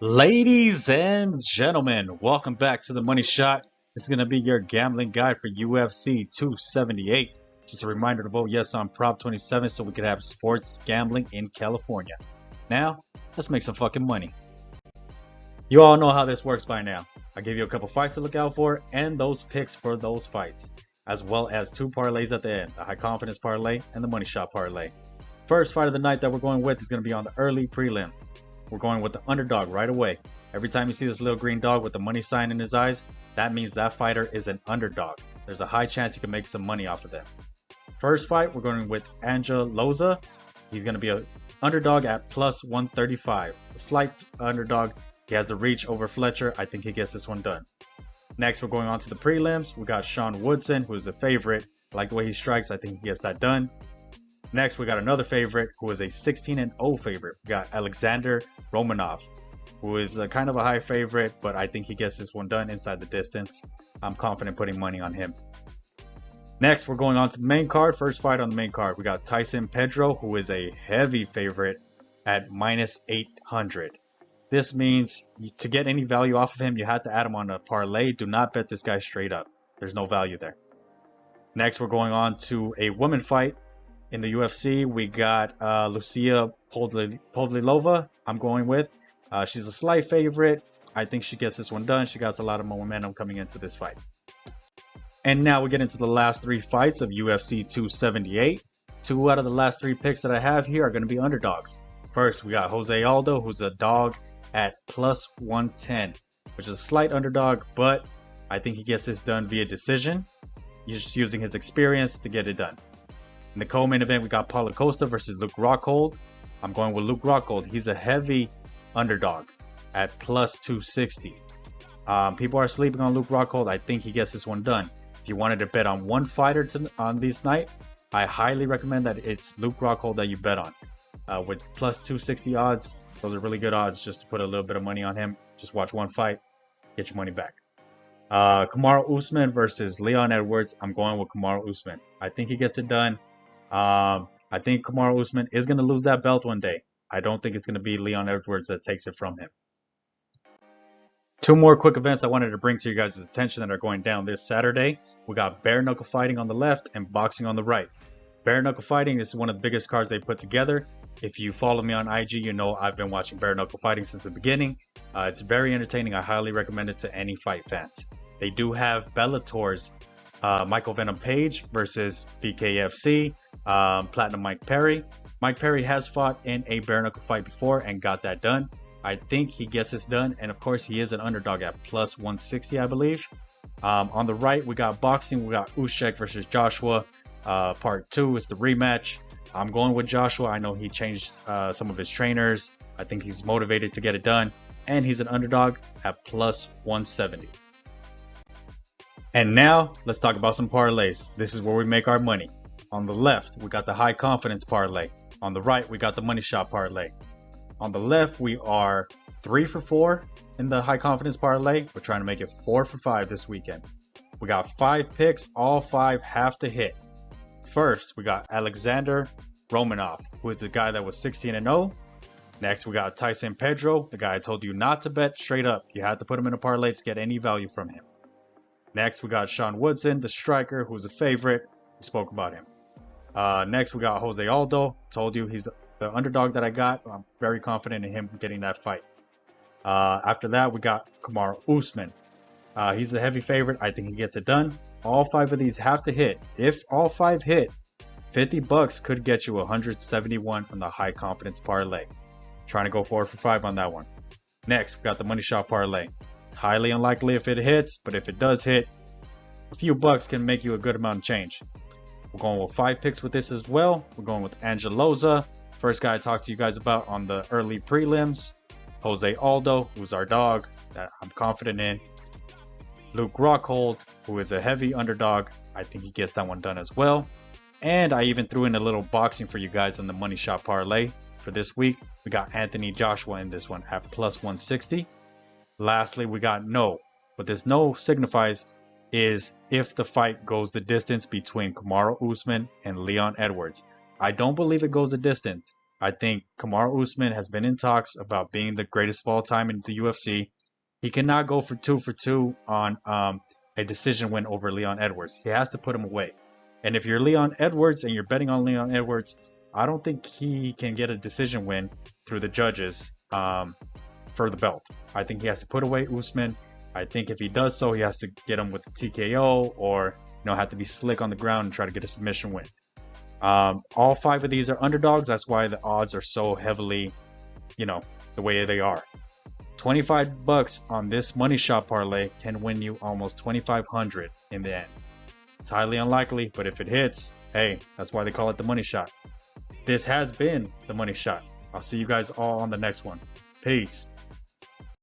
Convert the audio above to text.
Ladies and gentlemen, welcome back to the Money Shot. This is going to be your gambling guide for UFC 278. Just a reminder to vote yes on Prop 27 so we could have sports gambling in California. Now, let's make some fucking money. You all know how this works by now. I give you a couple fights to look out for and those picks for those fights, as well as two parlays at the end, the high confidence parlay and the money shot parlay. First fight of the night that we're going with is going to be on the early prelims. We're going with the underdog right away. Every time you see this little green dog with the money sign in his eyes, that means that fighter is an underdog. There's a high chance you can make some money off of them. First fight, we're going with Angel Loza. He's going to be an underdog at plus 135. A slight underdog. He has a reach over Fletcher. I think he gets this one done. Next, we're going on to the prelims. We got Sean Woodson, who is a favorite. I like the way he strikes. I think he gets that done. Next, we got another favorite who is a 16-0 favorite. We got Alexander Romanov, who is kind of a high favorite, but I think he gets this one done inside the distance. I'm confident putting money on him. Next, we're going on to the main card. First fight on the main card, we got Tyson Pedro, who is a heavy favorite at minus 800. This means to get any value off of him, you have to add him on a parlay. Do not bet this guy straight up. There's no value there. Next, we're going on to a woman fight. In the UFC, we got Lucia Podlilova. I'm going with. She's a slight favorite. I think she gets this one done. She got a lot of momentum coming into this fight. And now we get into the last three fights of UFC 278. Two out of the last three picks that I have here are going to be underdogs. First, we got Jose Aldo, who's a dog at plus 110, which is a slight underdog, but I think he gets this done via decision. He's just using his experience to get it done. In the co-main event, we got Paulo Costa versus Luke Rockhold. I'm going with Luke Rockhold. He's a heavy underdog at plus 260. People are sleeping on Luke Rockhold. I think he gets this one done. If you wanted to bet on one fighter on this night, I highly recommend that it's Luke Rockhold that you bet on. With plus 260 odds, those are really good odds just to put a little bit of money on him. Just watch one fight, get your money back. Kamaru Usman versus Leon Edwards. I'm going with Kamaru Usman. I think he gets it done. I think Kamaru Usman is going to lose that belt one day. I don't think it's going to be Leon Edwards that takes it from him. Two more quick events I wanted to bring to you guys' attention that are going down this Saturday. We got bare knuckle fighting on the left and boxing on the right. Bare knuckle fighting is one of the biggest cards they put together. If you follow me on IG, you know I've been watching bare knuckle fighting since the beginning. It's very entertaining. I highly recommend it to any fight fans. They do have Bellator's Michael Venom Page versus BKFC, Platinum Mike Perry. Mike Perry has fought in a bare knuckle fight before and got that done. I think he gets this done, and of course he is an underdog at plus 160, I believe. On the right, we got boxing. We got Usyk versus Joshua. Part 2 is the rematch. I'm going with Joshua. I know he changed some of his trainers. I think he's motivated to get it done, and he's an underdog at plus 170. And now, let's talk about some parlays. This is where we make our money. On the left, we got the high confidence parlay. On the right, we got the money shot parlay. On the left, we are 3 for 4 in the high confidence parlay. We're trying to make it 4 for 5 this weekend. We got 5 picks, all 5 have to hit. First, we got Alexander Romanov, who is the guy that was 16-0. Next, we got Tyson Pedro, the guy I told you not to bet straight up. You had to put him in a parlay to get any value from him. Next, we got Sean Woodson, the striker, who's a favorite. We spoke about him. Next, we got Jose Aldo. Told you he's the underdog that I got. I'm very confident in him getting that fight. After that, we got Kamaru Usman. He's a heavy favorite. I think he gets it done. All 5 of these have to hit. If all 5 hit, $50 could get you 171 on the high confidence parlay. Trying to go 4 for 5 on that one. Next, we got the money shot parlay. It's highly unlikely if it hits, but if it does hit, a few bucks can make you a good amount of change. We're going with 5 picks with this as well. We're going with Angel Loza, first guy I talked to you guys about on the early prelims. Jose Aldo, who's our dog that I'm confident in. Luke Rockhold, who is a heavy underdog. I think he gets that one done as well. And I even threw in a little boxing for you guys on the money shot parlay for this week. We got Anthony Joshua in this one at plus 160. Lastly, we got no. What this no signifies is if the fight goes the distance between Kamaru Usman and Leon Edwards. I don't believe it goes the distance. I think Kamaru Usman has been in talks about being the greatest of all time in the UFC. He cannot go for two on a decision win over Leon Edwards. He has to put him away. And if you're Leon Edwards and you're betting on Leon Edwards, I don't think he can get a decision win through the judges for the belt. I think he has to put away Usman. I think if he does so, he has to get him with the TKO or have to be slick on the ground and try to get a submission win. All 5 of these are underdogs. That's why the odds are so heavily, the way they are. $25 on this money shot parlay can win you almost $2,500 in the end. It's highly unlikely, but if it hits, hey, that's why they call it the money shot. This has been the money shot. I'll see you guys all on the next one. Peace.